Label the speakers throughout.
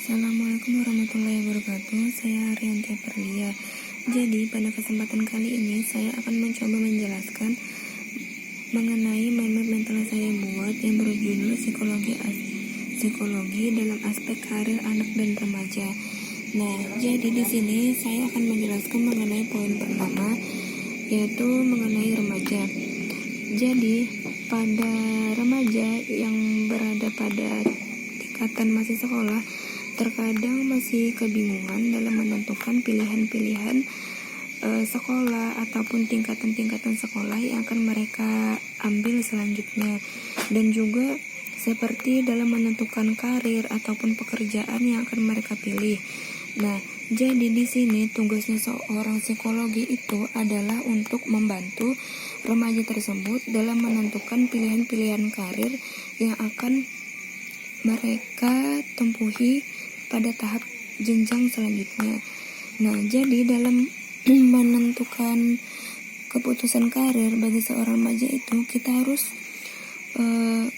Speaker 1: Assalamualaikum warahmatullahi wabarakatuh. Saya Arianti Perlia. Jadi pada kesempatan kali ini saya akan mencoba menjelaskan mengenai mind map mental saya buat yang berjudul psikologi dalam aspek karir anak dan remaja. Nah, jadi di sini saya akan menjelaskan mengenai poin pertama, yaitu mengenai remaja. Jadi pada remaja yang berada pada tingkatan masih sekolah, terkadang masih kebingungan dalam menentukan pilihan-pilihan sekolah ataupun tingkatan-tingkatan sekolah yang akan mereka ambil selanjutnya, dan juga seperti dalam menentukan karir ataupun pekerjaan yang akan mereka pilih. Nah, jadi di sini tugasnya seorang psikologi itu adalah untuk membantu remaja tersebut dalam menentukan pilihan-pilihan karir yang akan mereka tempuhi pada tahap jenjang selanjutnya. Nah, jadi dalam menentukan keputusan karir bagi seorang remaja itu kita harus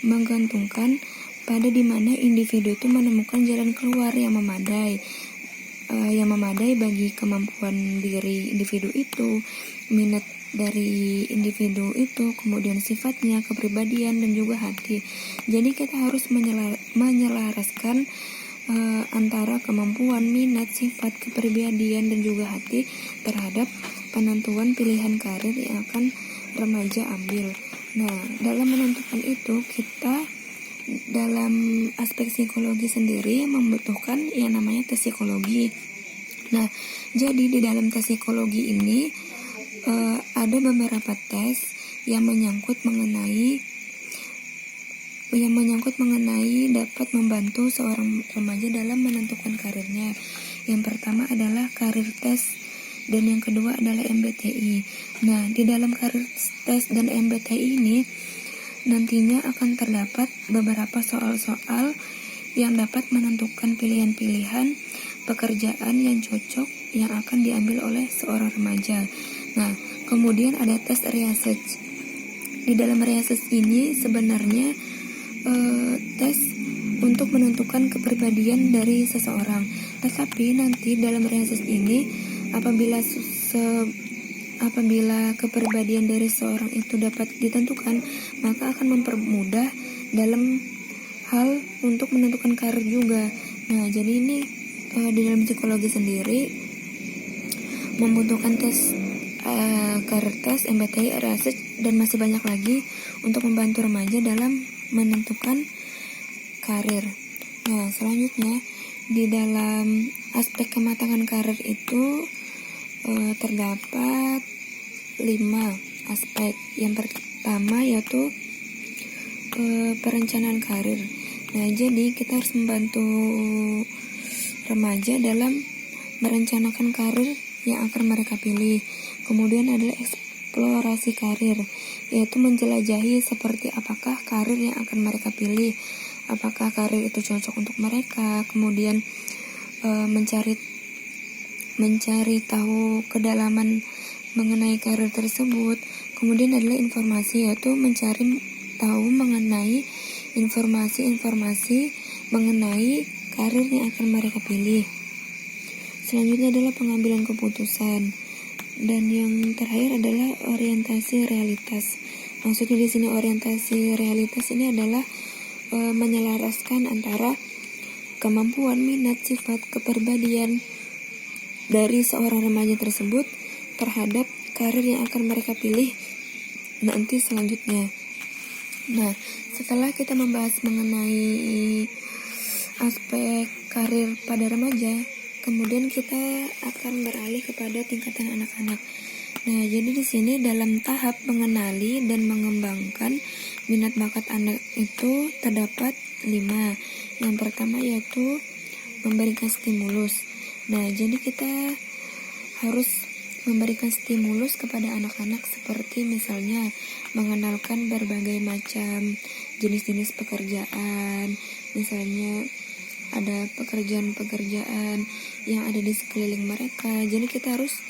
Speaker 1: menggantungkan pada dimana individu itu menemukan jalan keluar yang memadai bagi kemampuan diri individu itu, minat dari individu itu, kemudian sifatnya, kepribadian, dan juga hati. Jadi kita harus menyelaraskan antara kemampuan, minat, sifat, kepribadian, dan juga hati terhadap penentuan pilihan karir yang akan remaja ambil. Nah, dalam menentukan itu kita dalam aspek psikologi sendiri membutuhkan yang namanya tes psikologi. Nah, jadi di dalam tes psikologi ini ada beberapa tes yang menyangkut mengenai dapat membantu seorang remaja dalam menentukan karirnya. Yang pertama adalah karir tes, dan yang kedua adalah MBTI. Nah, di dalam karir tes dan MBTI ini nantinya akan terdapat beberapa soal-soal yang dapat menentukan pilihan-pilihan pekerjaan yang cocok yang akan diambil oleh seorang remaja. Nah, kemudian ada tes research. Di dalam research ini sebenarnya tes untuk menentukan kepribadian dari seseorang. Tetapi nanti dalam research ini apabila kepribadian dari seorang itu dapat ditentukan, maka akan mempermudah dalam hal untuk menentukan karir juga. Nah, jadi ini di dalam psikologi sendiri membutuhkan tes karir tes, MBTI, research, dan masih banyak lagi untuk membantu remaja dalam menentukan karir. Nah, selanjutnya di dalam aspek kematangan karir itu terdapat 5 aspek. Yang pertama yaitu perencanaan karir. Nah, jadi kita harus membantu remaja dalam merencanakan karir yang akan mereka pilih. Kemudian adalah eksplorasi karir, yaitu menjelajahi seperti apakah karir yang akan mereka pilih, apakah karir itu cocok untuk mereka. Kemudian mencari tahu kedalaman mengenai karir tersebut. Kemudian adalah informasi, yaitu mencari tahu mengenai informasi mengenai karir yang akan mereka pilih. Selanjutnya adalah pengambilan keputusan, dan yang terakhir adalah orientasi realitas. Maksudnya di sini orientasi realitas ini adalah menyelaraskan antara kemampuan, minat, sifat, kepribadian dari seorang remaja tersebut terhadap karir yang akan mereka pilih nanti selanjutnya. Nah, setelah kita membahas mengenai aspek karir pada remaja, kemudian kita akan beralih kepada tingkatan anak-anak. Nah, jadi di sini dalam tahap mengenali dan mengembangkan minat bakat anak itu terdapat 5. Yang pertama yaitu memberikan stimulus. Nah, jadi kita harus memberikan stimulus kepada anak-anak seperti misalnya mengenalkan berbagai macam jenis-jenis pekerjaan. Misalnya ada pekerjaan-pekerjaan yang ada di sekeliling mereka. Jadi kita harus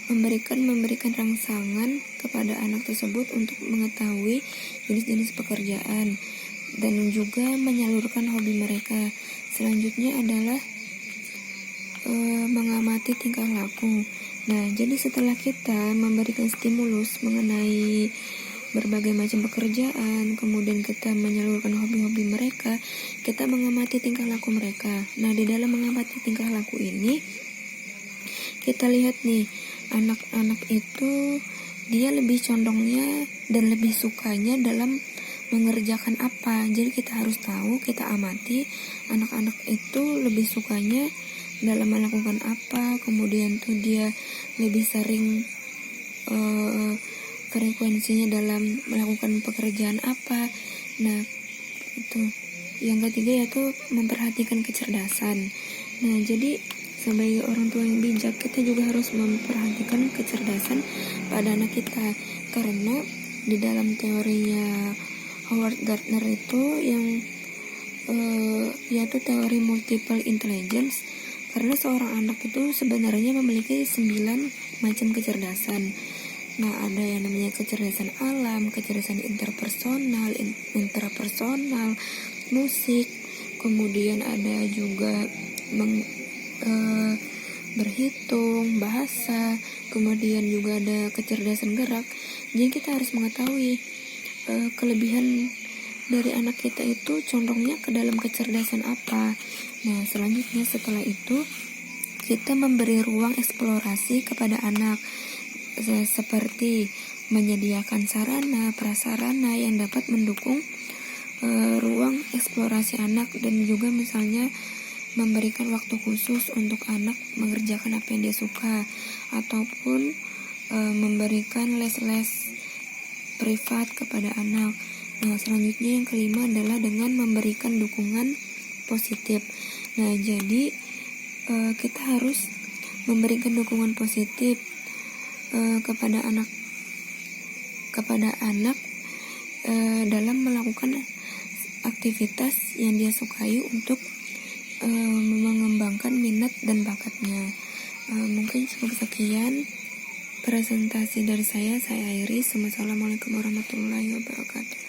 Speaker 1: memberikan rangsangan kepada anak tersebut untuk mengetahui jenis-jenis pekerjaan. dan juga menyalurkan hobi mereka. Selanjutnya adalah mengamati tingkah laku. Nah, jadi setelah kita memberikan stimulus mengenai berbagai macam pekerjaan, kemudian kita menyalurkan hobi-hobi mereka, kita mengamati tingkah laku mereka. Nah, di dalam mengamati tingkah laku ini, kita lihat nih, anak-anak itu dia lebih condongnya dan lebih sukanya dalam mengerjakan apa. Jadi kita harus tahu, kita amati anak-anak itu lebih sukanya dalam melakukan apa, kemudian tuh dia lebih sering frekuensinya dalam melakukan pekerjaan apa. Nah, itu yang ketiga yaitu memperhatikan kecerdasan. Nah, jadi sebagai orang tua yang bijak, kita juga harus memperhatikan kecerdasan pada anak kita, karena di dalam teorinya Howard Gardner itu yang yaitu teori multiple intelligence, karena seorang anak itu sebenarnya memiliki 9 macam kecerdasan. Nah, ada yang namanya kecerdasan alam, kecerdasan interpersonal, intrapersonal, musik, kemudian ada juga berhitung, bahasa, kemudian juga ada kecerdasan gerak. Jadi kita harus mengetahui kelebihan dari anak kita itu condongnya ke dalam kecerdasan apa. Nah, selanjutnya setelah itu kita memberi ruang eksplorasi kepada anak, seperti menyediakan sarana, prasarana yang dapat mendukung ruang eksplorasi anak, dan juga misalnya memberikan waktu khusus untuk anak mengerjakan apa yang dia suka, ataupun memberikan les-les privat kepada anak. Nah, selanjutnya yang kelima adalah dengan memberikan dukungan positif. Nah, jadi kita harus memberikan dukungan positif kepada anak dalam melakukan aktivitas yang dia sukai untuk mengembangkan minat dan bakatnya. Mungkin cukup sekian presentasi dari saya Iris. Wassalamualaikum warahmatullahi wabarakatuh.